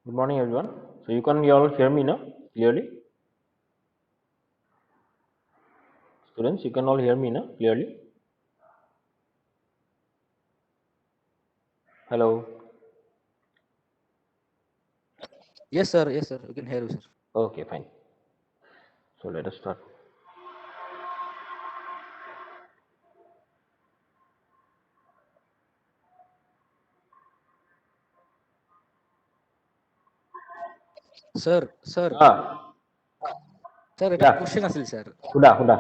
Good morning, everyone. So you can all hear me now clearly, students. You can all hear me now clearly. Hello. Yes, sir. Yes, sir. We can hear you, sir. Okay, fine. So let us start. Sir, Ah, sir, yeah. a question asil, sir. Huda, Huda.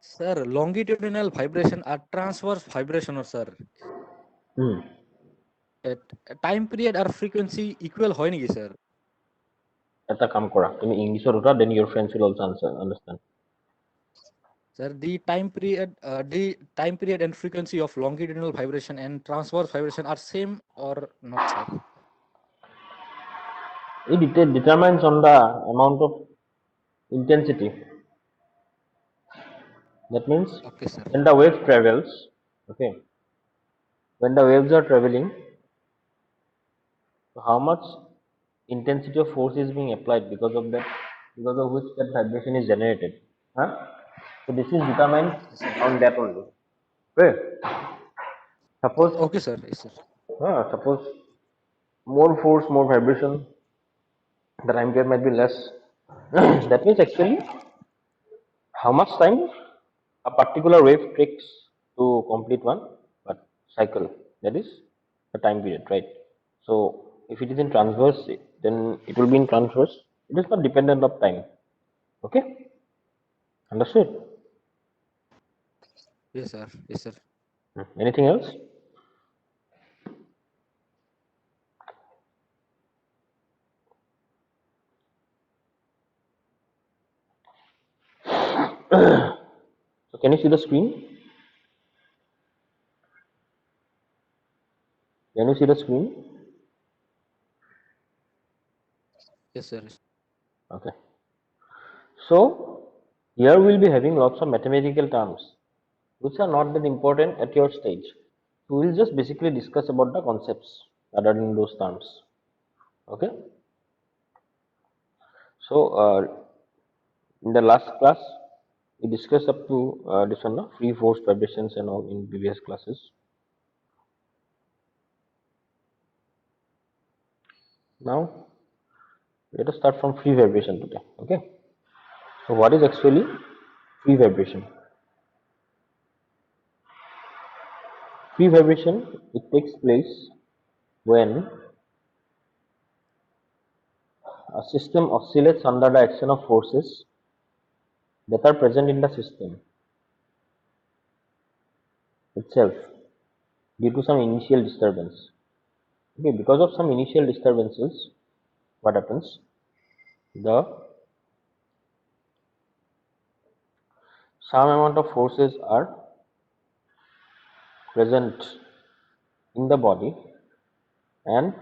Sir, longitudinal vibration are transverse vibration, or sir, Hmm. at time period or frequency equal হয় নেকি, sir? এটা কাম কৰা তুমি ইংলিছত উঠা then your friends will also answer understand. Sir, the time period and frequency of longitudinal vibration and transverse vibration are same or not, sir? It determines on the amount of intensity. That means Okay, sir. when the wave travels, okay, when the waves are traveling, so how much intensity of force is being applied because of that, because of which that vibration is generated. Huh? So this is determined Yes, sir. on that only. Okay. Suppose Okay, sir. Yes, sir. suppose more force, more vibration, the time gap might be less. That means actually how much time a particular wave takes to complete one but cycle. That is the time period, right? So if it is in transverse, then it will be in transverse. It is not dependent of time. Okay, understood? Yes, sir. Yes, sir. Anything else? So can you see the screen? Can you see the screen? Yes, sir. Okay. So here we'll be having lots of mathematical terms which are not that important at your stage. So we'll just basically discuss about the concepts other than those terms. Okay. So in the last class we discussed up to this one, no? Free force vibrations and all in previous classes. Now let us start from free vibration today. Okay. So what is actually free vibration? Free vibration, it takes place when a system oscillates under the action of forces that are present in the system itself due to some initial disturbance. Okay, because of some initial disturbances, what happens? The some amount of forces are present in the body, and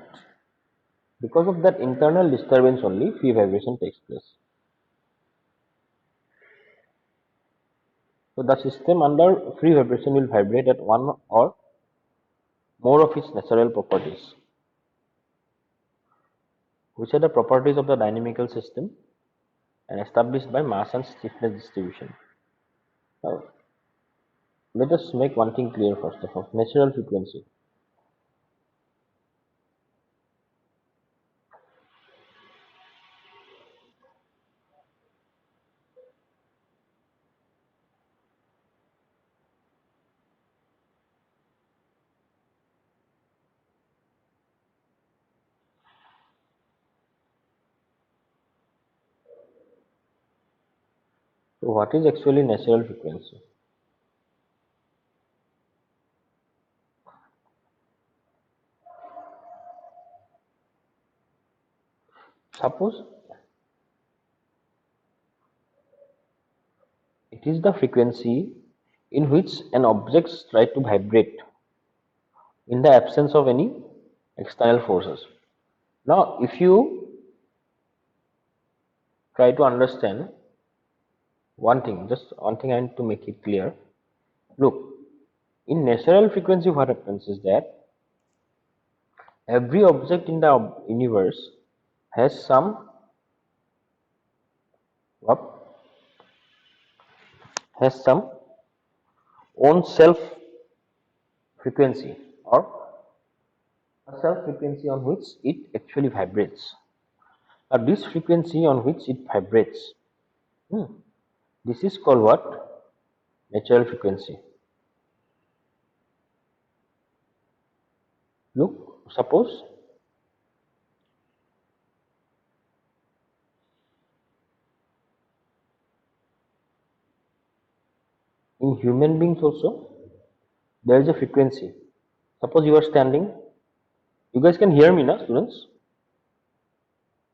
because of that internal disturbance only, free vibration takes place. So the system under free vibration will vibrate at one or more of its natural properties, which are the properties of the dynamical system and established by mass and stiffness distribution. Now, let us make one thing clear first of all, natural frequency. So what is actually natural frequency? Suppose it is the frequency in which an object tries to vibrate in the absence of any external forces. Now, if you try to understand one thing, just one thing I need to make it clear. Look, in natural frequency, what happens is that Every object in the universe has some what has some own self frequency or a self frequency on which it actually vibrates. Now this frequency on which it vibrates, hmm, this is called what? Natural frequency. Look, suppose in human beings also there is a frequency. Suppose you are standing, you guys can hear me now, students?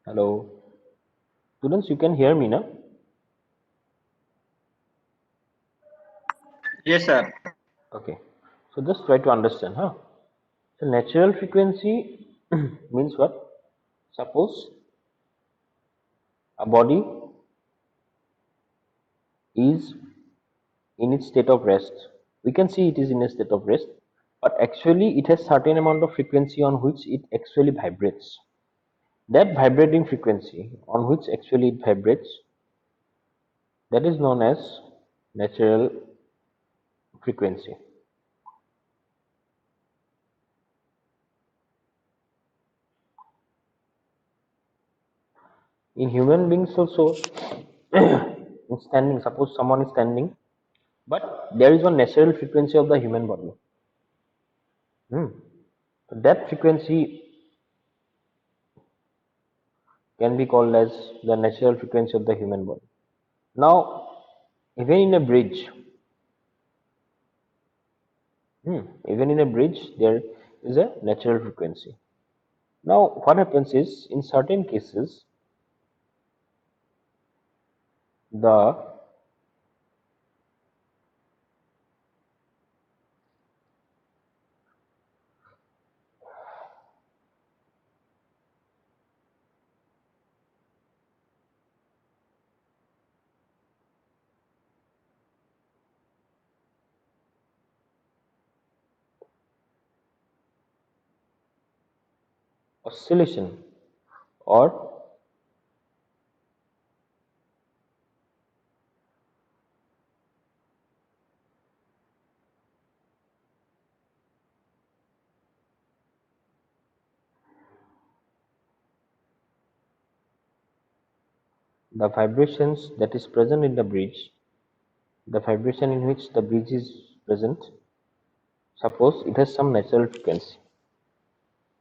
Hello, students, you can hear me now? Yes, sir. Okay, so just try to understand, huh? So natural frequency means what? Suppose a body is in its state of rest. We can see it is in a state of rest, but actually it has certain amount of frequency on which it actually vibrates. That vibrating frequency on which actually it vibrates, that is known as natural frequency. In human beings also, in standing, suppose someone is standing, but there is one natural frequency of the human body. Hmm. So that frequency can be called as the natural frequency of the human body. Now, even in a bridge, even in a bridge, there is a natural frequency. Now, what happens is, in certain cases, the oscillation or the vibrations that is present in the bridge, the vibration in which the bridge is present, suppose it has some natural frequency,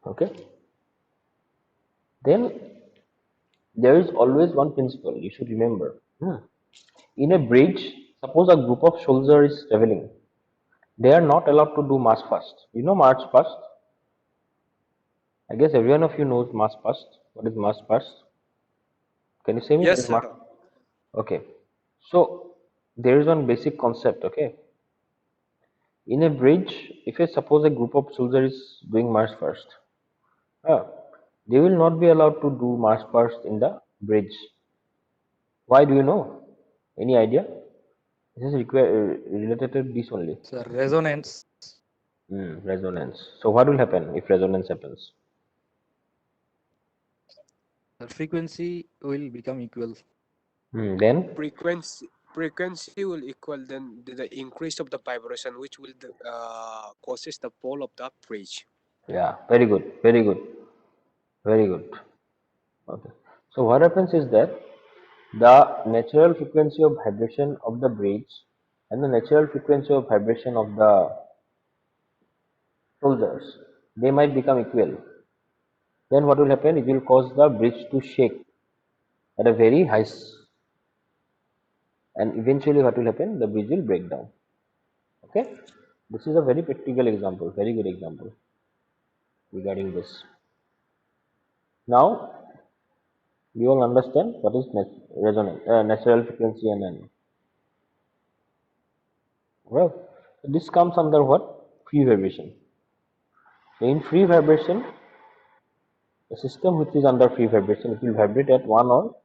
okay, then there is always one principle you should remember. In a bridge, suppose a group of soldiers is traveling, they are not allowed to do march past. You know march past? I guess every one of you knows march past. What is march past? Can you say me what Yes, is march? sir. Okay. So there is one basic concept, okay? In a bridge, if you suppose a group of soldiers is doing march past, uh, they will not be allowed to do march past in the bridge. Why do you know? Any idea? This is related to this only. Sir, resonance. Resonance. So what will happen if resonance happens? The frequency will become equal. Then, Frequency will equal then the increase of the vibration, which will causes the pole of the bridge. yeah, very good, very good, very good. Okay. So what happens is that the natural frequency of vibration of the bridge and the natural frequency of vibration of the soldiers, they might become equal. Then what will happen? It will cause the bridge to shake at a very high, and eventually what will happen? The bridge will break down. Okay. This is a very practical example, very good example regarding this. Now we all understand what is resonance, natural frequency, and well, this comes under what? Free vibration. So in free vibration, a system which is under free vibration, it will vibrate at one or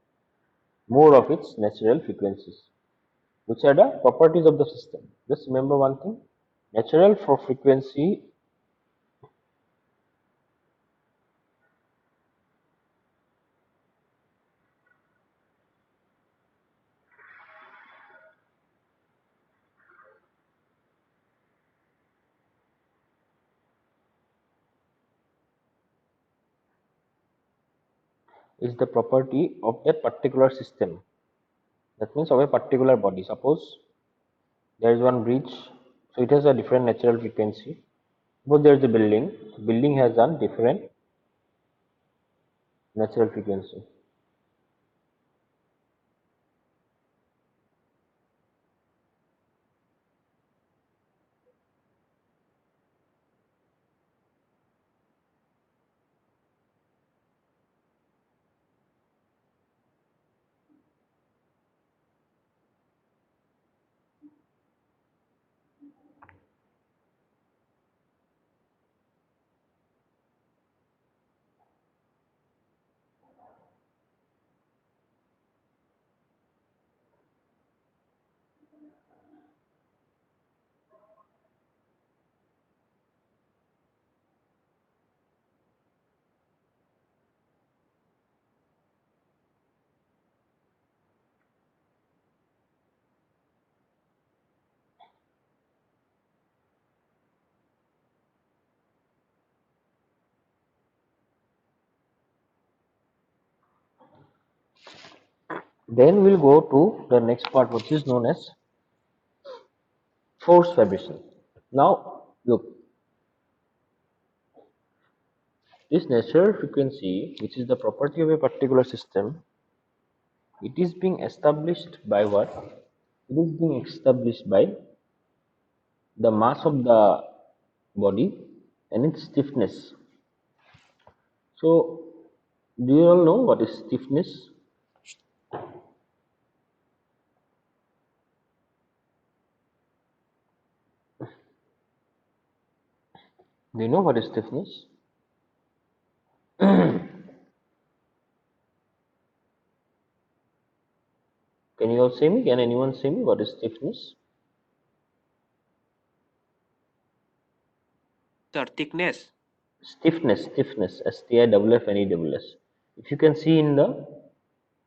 more of its natural frequencies, which are the properties of the system. Just remember one thing: natural for frequency is the property of that particular system. That means of a particular body. Suppose there is one bridge, so it has a different natural frequency. Suppose there is a building, building has a different natural frequency. Then we'll go to the next part, which is known as force vibration. Now, look, this natural frequency, which is the property of a particular system, it is being established by what? It is being established by the mass of the body and its stiffness. So, do you all know what is stiffness? Do you know what is stiffness? Can you all say me? Can anyone say me what is stiffness? Sir, thickness. Stiffness, STIFFNESS. If you can see in the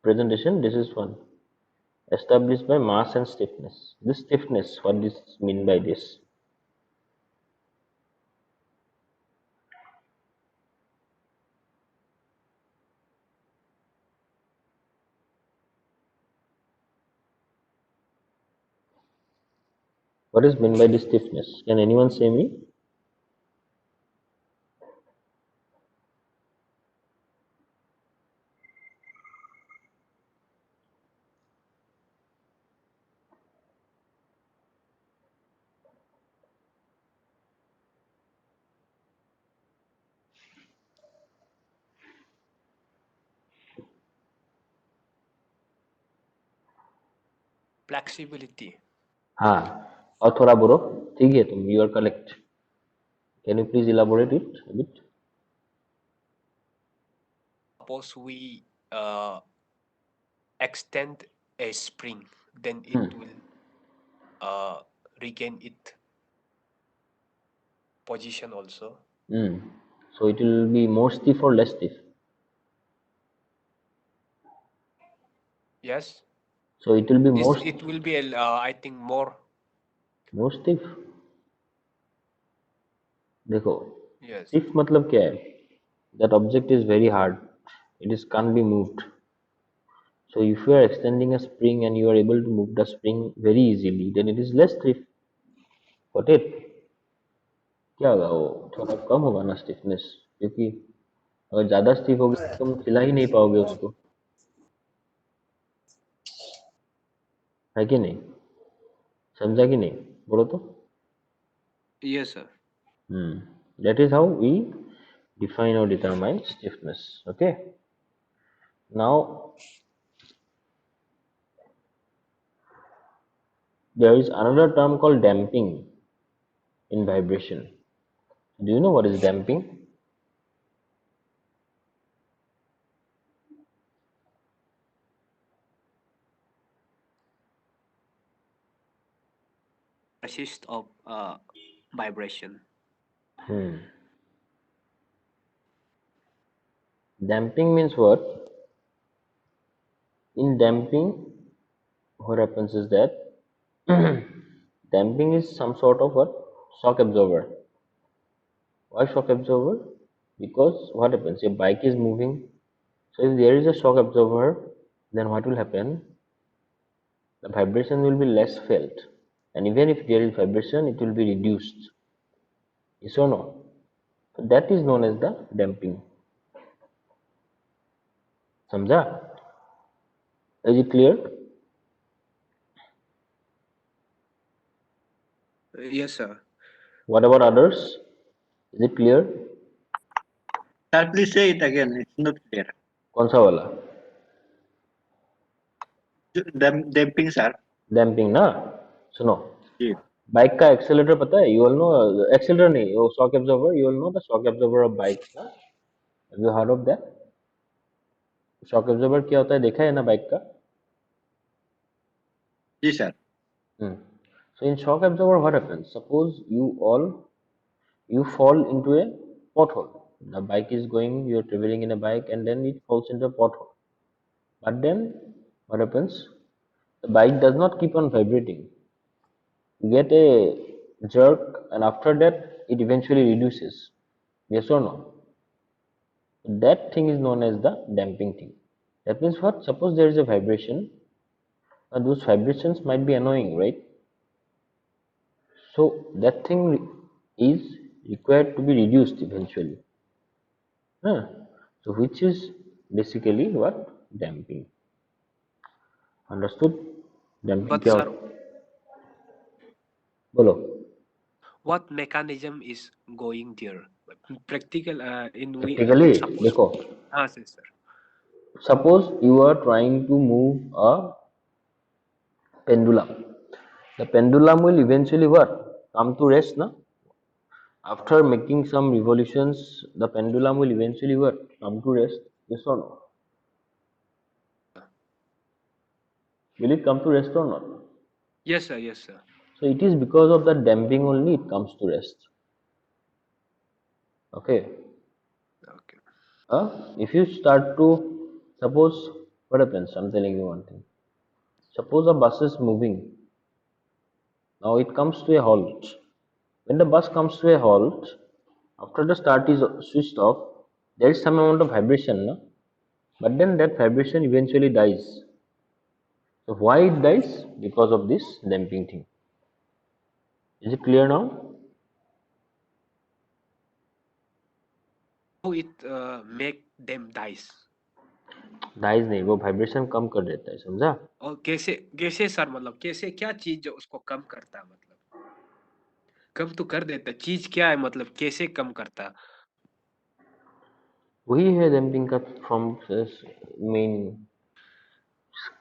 presentation, this is one established by mass and stiffness. This stiffness, what does mean by this? What is meant by this stiffness? Can anyone say me? Flexibility. हाँ और थोड़ा बोलो ठीक है तुम you are correct. Can you please elaborate it a bit? Suppose we extend a spring, then it Hmm. will regain its position also. Hmm. So it will be more stiff or less stiff? Yes. So it will be It will be, I think, more. more stiff. देखो Yes. stiff मतलब क्या है? That object is very hard. It is can't be moved. So if you are extending a spring and you are able to move the spring very easily, then it is less stiff. Got it? क्या होगा वो थोड़ा कम होगा ना stiffness क्योंकि अगर ज्यादा stiff होगी तो तुम हिला ही नहीं पाओगे उसको है कि नहीं समझा कि नहीं बोलो तो Yes, sir. that is how we define or determine stiffness. Okay, now there is another term called damping in vibration. Do you know what is damping? Resist of vibration. Damping means what? In damping, what happens is that damping is some sort of what? Shock absorber. Why shock absorber? Because what happens? Your bike is moving, So if there is a shock absorber, then what will happen? The vibration will be less felt, and even if there is vibration, it will be reduced. Yes or no? So that is known as the damping. समझा? Is it clear? Yes, sir. What about others? Is it clear? Sir, please say it again. It's not clear. कौन सा वाला? Damping, sir. Damping ना? सुनो. जी. Bike का accelerator पता है? You all know accelerator नहीं, वो shock absorber. You all know the shock absorber of bike ना? Have you heard of that? Shock absorber क्या होता है? देखा है ना बाइक का? जी, sir. So in shock absorber, what happens? Suppose you fall into a pothole. The bike is going, you're traveling in a bike, and then it falls into a pothole. But then what happens? The bike does not keep on vibrating. You get a jerk, and after that, it eventually reduces. Yes or no? That thing is known as the damping thing. That means what? Suppose there is a vibration, and those vibrations might be annoying, right? So that thing is required to be reduced eventually. Huh. So which is basically what? Damping. Understood? Damping But क्या sir, होता है? बोलो. what mechanism is going there? Practical in we Practically suppose. देखो. Yes, sir. Suppose you are trying to move a pendulum. The pendulum will eventually what? Come to rest, na? After making some revolutions, the pendulum will eventually what? Come to rest. Yes or no? Will it come to rest or not? Yes, sir. Yes, sir. So it is because of the damping only it comes to rest. Okay. Okay. If you start to suppose what happens, I'm telling you one thing. Suppose a bus is moving. Now it comes to a halt. When the bus comes to a halt, after the start is switched off, there is some amount of vibration, no? But then that vibration eventually dies. So why it dies? Because of this damping thing. Is it clear now? How it make them dies? Dies नहीं, वो vibration कम कर देता है, समझा? और कैसे कैसे sir, मतलब कैसे, क्या चीज जो उसको कम करता है, मतलब कम तो कर देता है, चीज क्या है, मतलब कैसे कम करता है? वही है damping का from main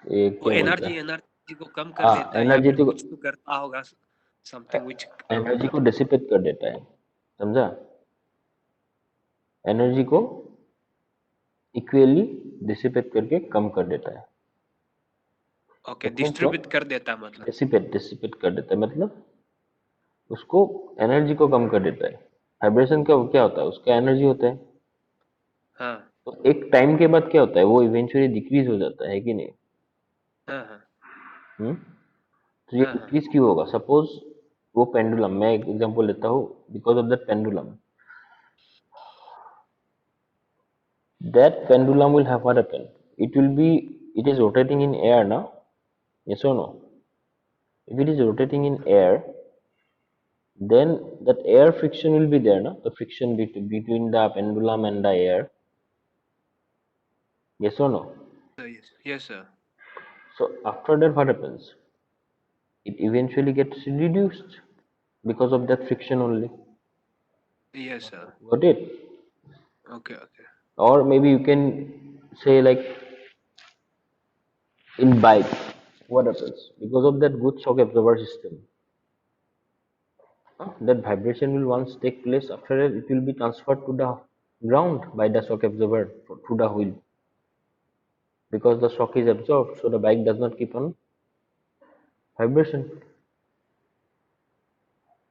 वो क्या बोलता एनर्जी है? एनर्जी को कम कर हाँ, देता है, या एनर्जी फिर तो कुछ तो करता होगा, समथिंग विच एनर्जी को मतलब। डिसिपेट कर देता है, समझा? एनर्जी को इक्वली डिसिपेट करके कम कर देता है. Okay, That means what? Distribute कर देता है मतलब। डिसिपेट कर देता है मतलब उसको एनर्जी को कम कर देता है. वाइब्रेशन का क्या होता है? उसका एनर्जी होता है. हाँ तो एक टाइम के बाद क्या होता है? वो इवेंचुअली डिक्रीज हो जाता है कि नहीं? हाँ हाँ हम्म. तो ये हाँ हाँ। डिक्रीज क्यों होगा? सपोज वो पेंडुलम, मैं एक एग्जांपल लेता हूँ. Because of that pendulum will have what happen. It is rotating in air ना. यस और no? If it is rotating in air, then that air friction will be there, no? The friction between the pendulum and the air. Yes or no? Yes yes sir. So after that, what happens? It eventually gets reduced because of that friction only. Yes sir. Got it? Okay okay. Or maybe you can say like in bike, what happens? Because of that good shock absorber system, that vibration will once take place. After that, it will be transferred to the ground by the shock absorber through the wheel. Because the shock is absorbed, so the bike does not keep on vibration.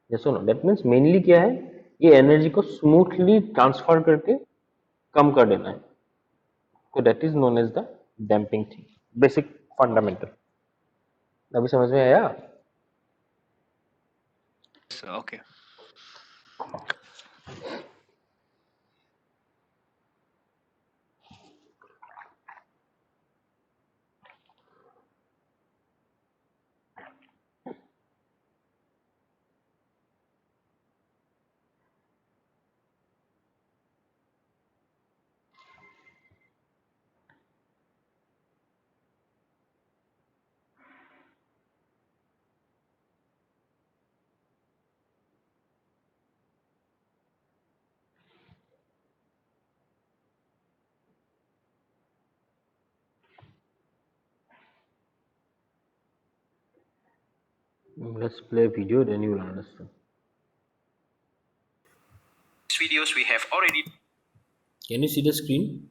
Yes or no? That means mainly क्या है? ये energy को smoothly transfer करके कम कर देना है. So that is known as the damping thing. Basic fundamental. अभी समझ में आया? Okay. Let's play a video, then you will understand. Videos we have already. Can you see the screen?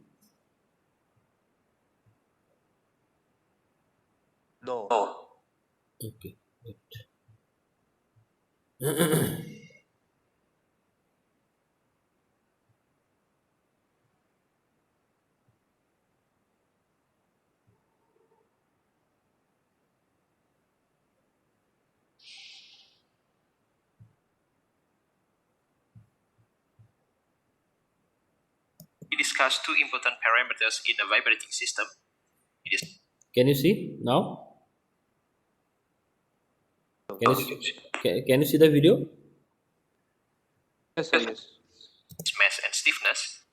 No. Okay. Wait. We discussed two important parameters in a vibrating system. Can you see now? Can you see the video? Yes, sir. Yes. Mass and stiffness.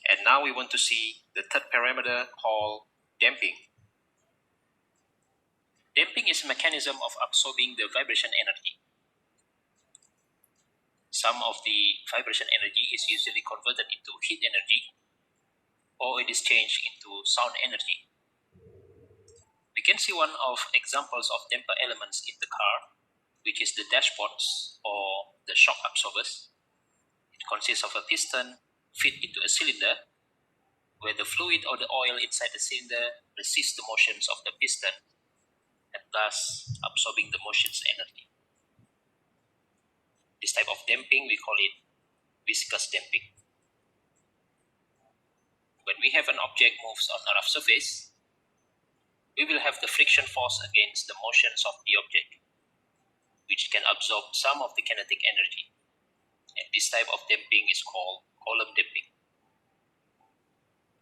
And now we want to see the third parameter called damping. Damping is a mechanism of absorbing the vibration energy. Some of the vibration energy is usually converted into heat energy, or it is changed into sound energy. We can see one of examples of damper elements in the car, which is the dashboards or the shock absorbers. It consists of a piston fit into a cylinder where the fluid or the oil inside the cylinder resists the motions of the piston and thus absorbing the motion's energy. This type of damping, we call it viscous damping. When we have an object moves on a rough surface, we will have the friction force against the motions of the object, which can absorb some of the kinetic energy. And this type of damping is called column damping.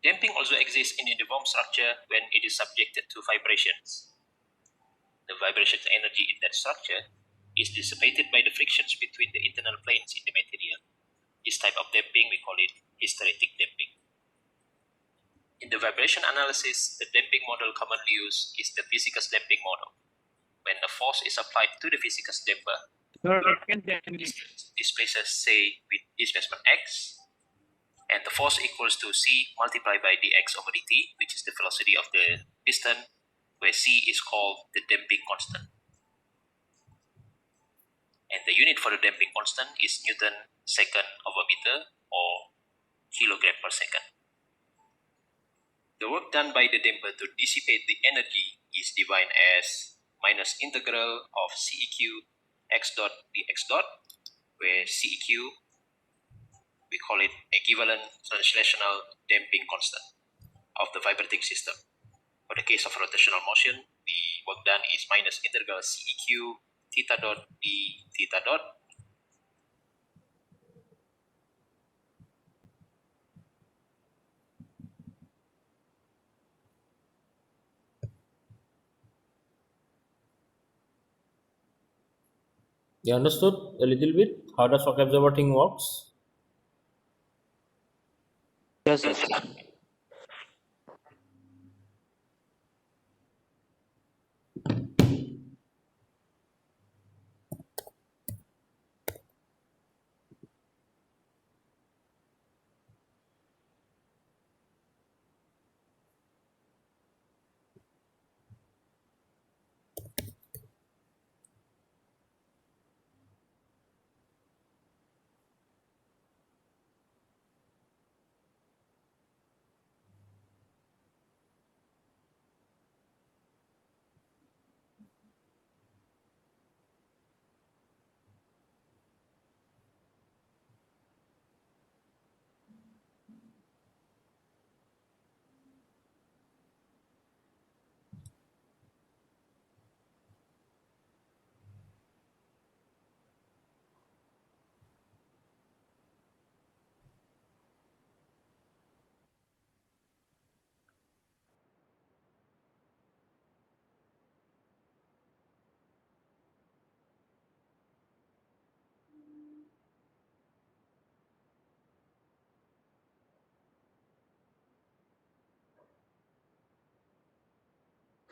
Damping also exists in a uniform structure when it is subjected to vibrations. The vibration energy in that structure is dissipated by the frictions between the internal planes in the material. This type of damping, we call it hysteretic damping. In the vibration analysis, the damping model commonly used is the viscous damping model. When a force is applied to the viscous damper, displaces, say, with displacement x, and the force equals to c multiplied by dx over dt, which is the velocity of the piston, where c is called the damping constant. And the unit for the damping constant is Newton second over meter or kilogram per second. The work done by the damper to dissipate the energy is defined as minus integral of CEQ x dot dx dot, where CEQ, we call it equivalent translational damping constant of the vibrating system. For the case of rotational motion, the work done is minus integral CEQ theta dot d theta dot. You understood a little bit how the shock absorber thing works? Yes, sir.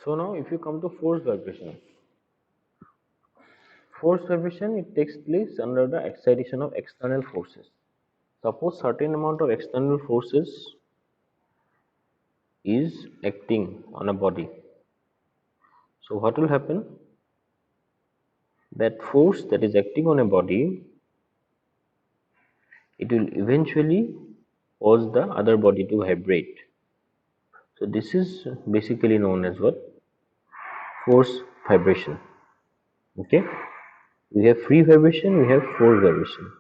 So now if you come to force vibration, it takes place under the excitation of external forces. Suppose certain amount of external forces is acting on a body. So what will happen? that force that is acting on a body, it will eventually cause the other body to vibrate. So this is basically known as what? Force vibration. Okay, we have free vibration, we have force vibration.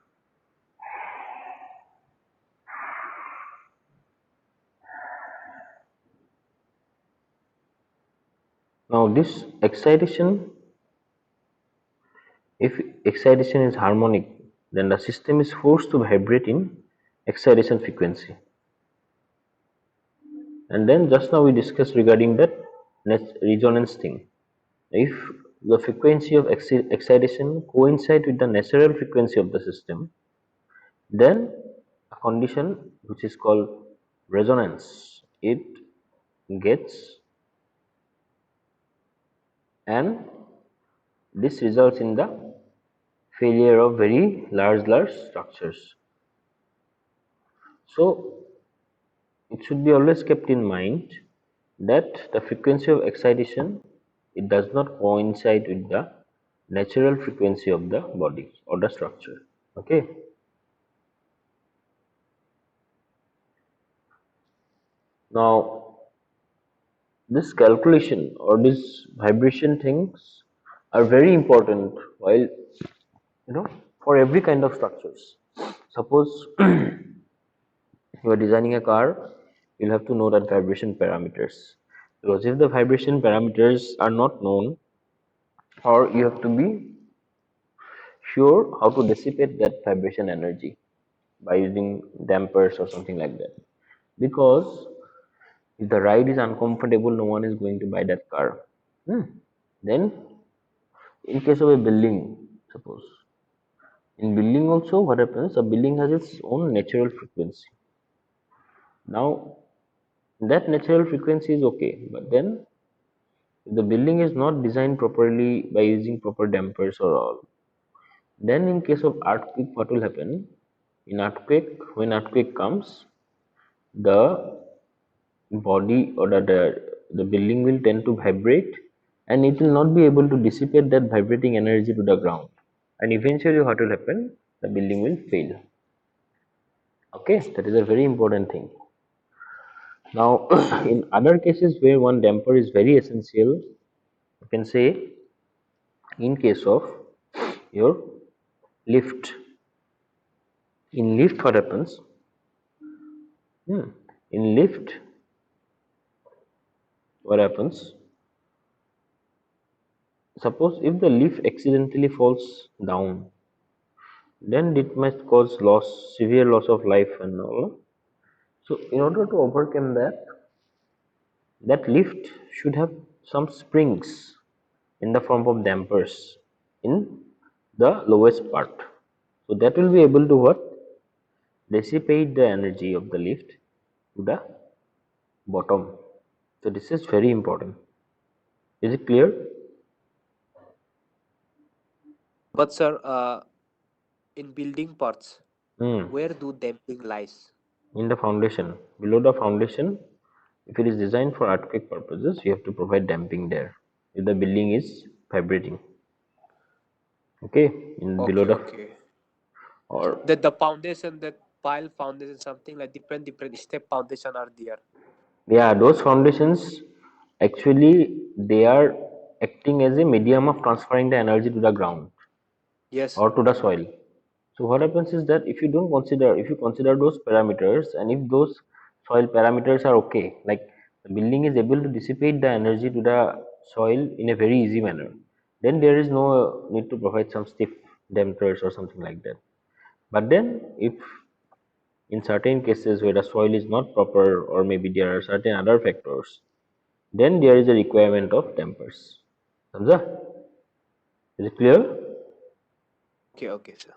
Now this excitation, if excitation is harmonic, then the system is forced to vibrate in excitation frequency. And then just now we discussed regarding that resonance thing. If the frequency of excitation coincide with the natural frequency of the system, then a condition which is called resonance, it gets, and this results in the failure of very large structures. So it should be always kept in mind that the frequency of excitation, it does not coincide with the natural frequency of the body or the structure. Okay. Now this calculation or this vibration things are very important while, for every kind of structures. Suppose you are designing a car, you'll have to know that vibration parameters, because if the vibration parameters are not known, or you have to be sure how to dissipate that vibration energy by using dampers or something like that, because if the ride is uncomfortable, no one is going to buy that car. Then in case of a building, suppose in building also what happens, a building has its own natural frequency. Now that natural frequency is okay, but then if the building is not designed properly by using proper dampers or all, then in case of earthquake, what will happen? In earthquake, when earthquake comes, the body or the building will tend to vibrate, and it will not be able to dissipate that vibrating energy to the ground, and eventually what will happen, the building will fail. Okay, that is a very important thing. Now in other cases where one damper is very essential, you can say in case of your lift. In lift what happens? In lift what happens? Suppose if the lift accidentally falls down, then it might cause severe loss of life and all. So in order to overcome that, that lift should have some springs in the form of dampers in the lowest part. So that will be able to what? Dissipate the energy of the lift to the bottom. So this is very important. Is it clear? But sir, in building parts, Hmm. where do damping lies? In the foundation, below the foundation, if it is designed for earthquake purposes, you have to provide damping there if the building is vibrating. Okay, in below Okay, the, okay. or That the foundation, that pile foundation, something like different step foundation are there. yeah, those foundations actually they are acting as a medium of transferring the energy to the ground Yes, or sir. to the soil. So what happens is that if you consider those parameters, and if those soil parameters are okay, like the building is able to dissipate the energy to the soil in a very easy manner, then there is no need to provide some stiff dampers or something like that. But then if in certain cases where the soil is not proper, or maybe there are certain other factors, then there is a requirement of dampers. Samjha? Is it clear? Okay, okay, sir.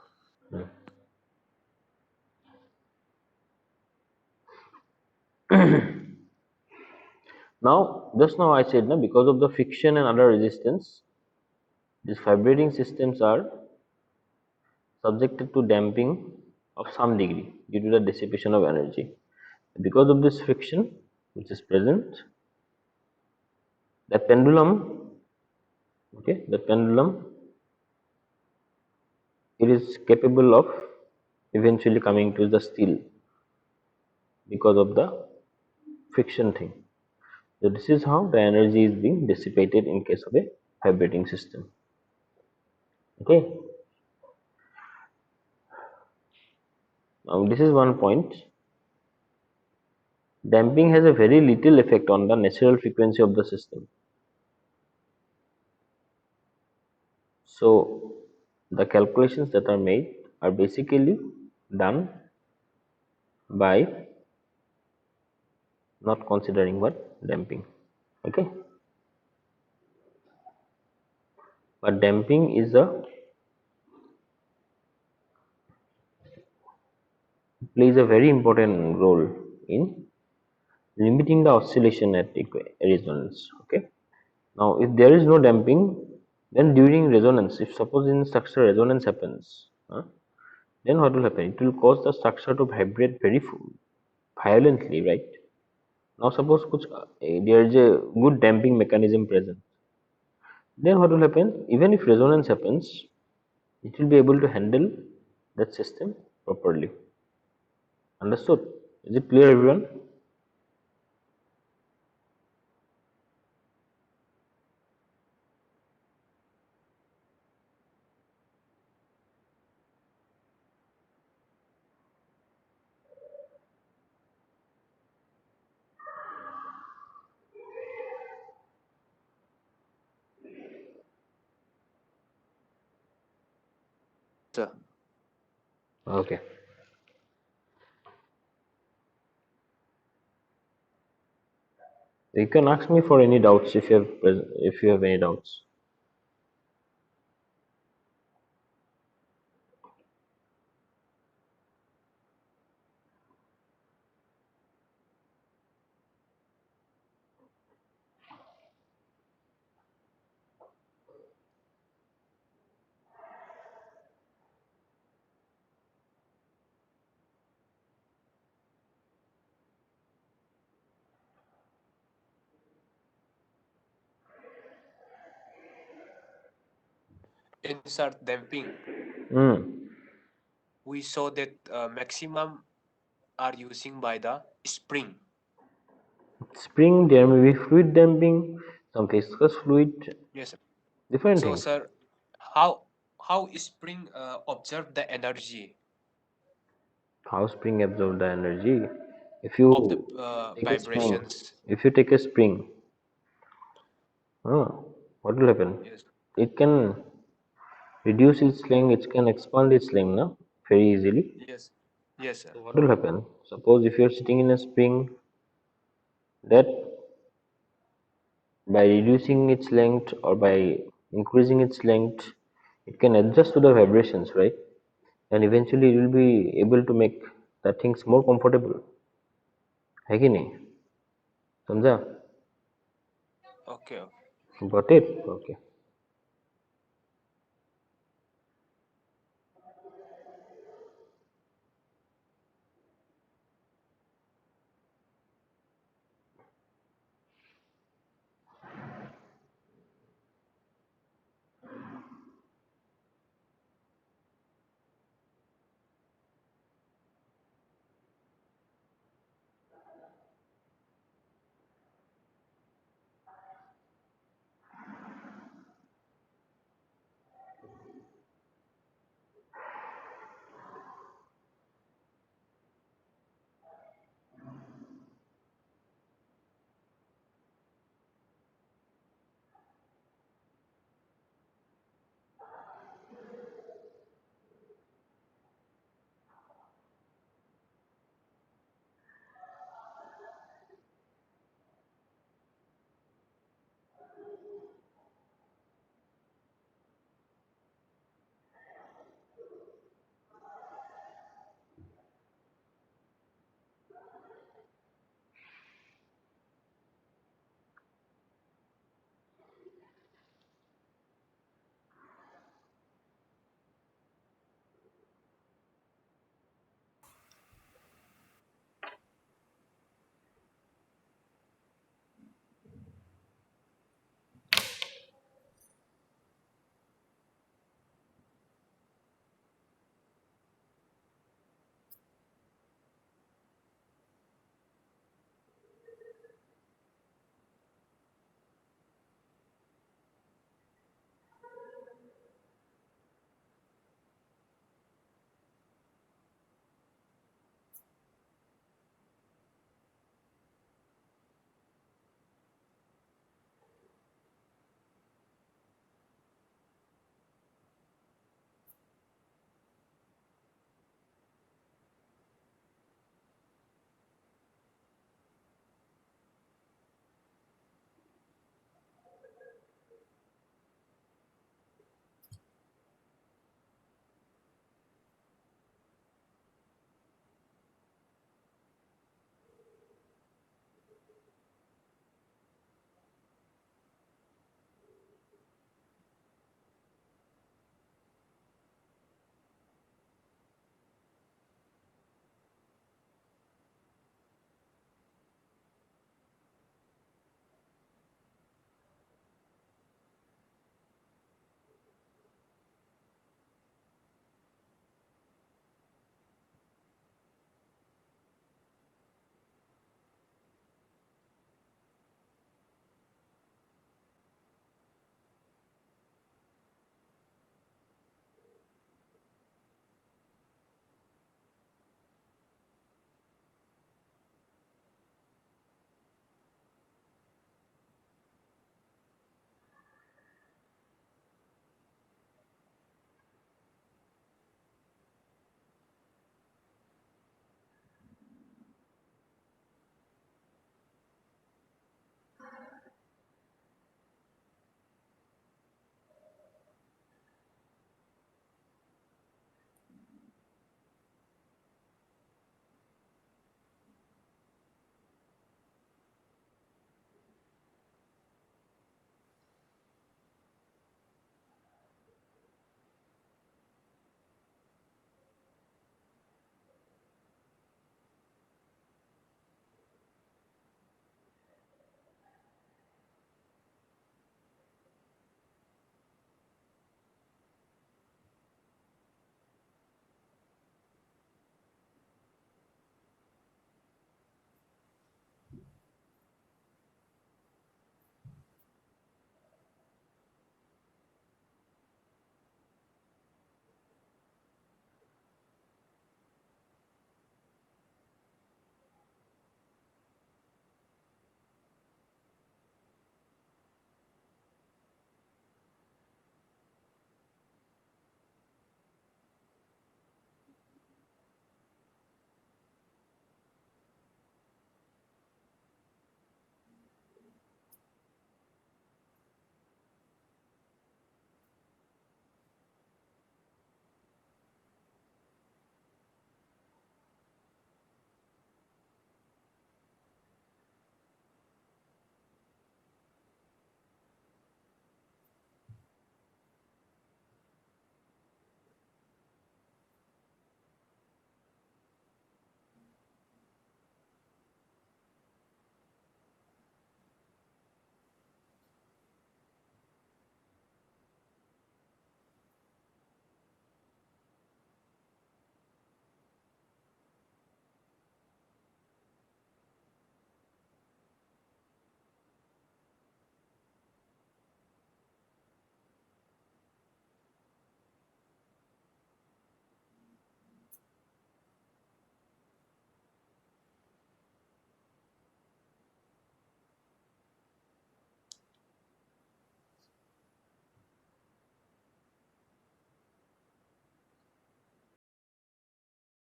Now, just now I said, because of the friction and other resistance, these vibrating systems are subjected to damping of some degree due to the dissipation of energy. Because of this friction which is present, the pendulum, okay, the pendulum it is capable of eventually coming to the steel because of the friction thing. So this is how the energy is being dissipated in case of a vibrating system. Okay. Now this is one point. Damping has a very little effect on the natural frequency of the system. So the calculations that are made are basically done by not considering what damping. Okay. But damping is a plays a very important role in limiting the oscillation at resonance. Okay. Now, if there is no damping, then during resonance, if suppose in structure resonance happens, then what will happen? It will cause the structure to vibrate very violently, right? Now, suppose there is a good damping mechanism present, then what will happen? Even if resonance happens, it will be able to handle that system properly. Understood? Is it clear, everyone? Sir. Okay. You can ask me for any doubts if you have any doubts. In sir damping, Hmm. we saw that maximum are using by the spring. Spring, there may be fluid damping, some viscous fluid, Yes, sir. different So things. sir, how spring observe the energy How spring absorb the energy? If of the you take a spring, vibrations? if you take a spring, what will happen? Yes, It can reduce its length, it can expand its length, no? Very easily. yes, yes, sir. So what will happen? Suppose if you are sitting in a spring, that by reducing its length or by increasing its length, it can adjust to the vibrations, right? And eventually you will be able to make the things more comfortable. है कि नहीं? समझा? Okay. Got it? Okay.